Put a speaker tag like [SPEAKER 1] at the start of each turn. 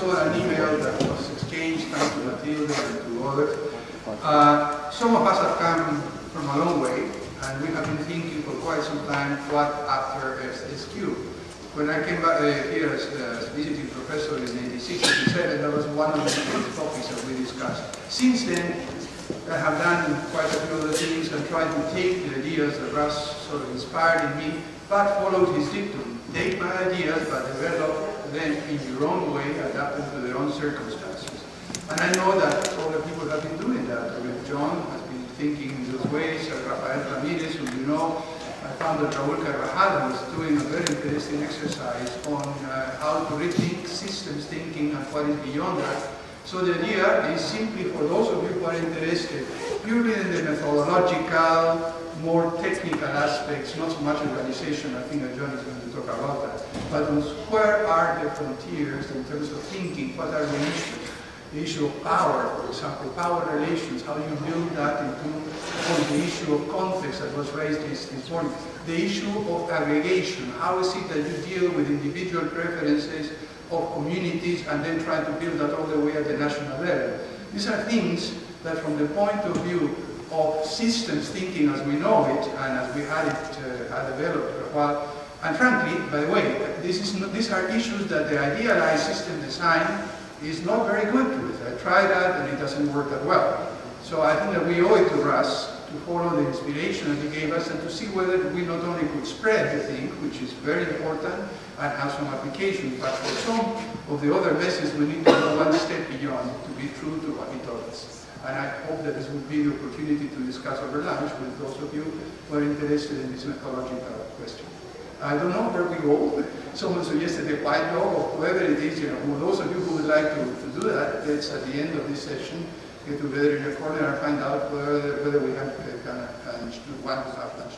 [SPEAKER 1] saw an email that was exchanged thanks to Matilda and to others. Some of us have come from a long way, and we have been thinking for quite some time what after SQ. When I came back here as visiting professor in 1967, that was one of the topics that we discussed. Since then, I have done quite a few other things and tried to take the ideas that Russ sort of inspired in me, but followed his dictum. Take my ideas, but develop them in your own way, adapt them to their own circumstances. And I know that other people have been doing that. John has been thinking in those ways. Rafael Ramirez, who you know, I found that Raúl Carvajal was doing a very interesting exercise on how to rethink systems thinking and what is beyond that. So the idea is simply for those of you who are interested purely in the methodological, more technical aspects, not so much organization, I think that John is going to talk about that, but on where are the frontiers in terms of thinking, what are the issues? The issue of power, for example, power relations, how you build that into the issue of context that was raised this morning. The issue of aggregation, how is it that you deal with individual preferences of communities and then try to build that all the way at the national level. These are things that from the point of view of systems thinking as we know it and as we had it developed for a while, and frankly, by the way, these are issues that the idealized system design is not very good with. I tried that and it doesn't work that well. So I think that we owe it to Russ to follow the inspiration that he gave us and to see whether we not only could spread the thing, which is very important, and have some application, but for some of the other lessons we need to go one step beyond to be true to what he taught us. And I hope that this will be the opportunity to discuss over lunch with those of you who are interested in this methodological question. I don't know where we go. Someone suggested a white dog or whoever it is, you know, those of you who would like to do that, let's at the end of this session get together in a corner and find out whether we have lunch, one who have lunch.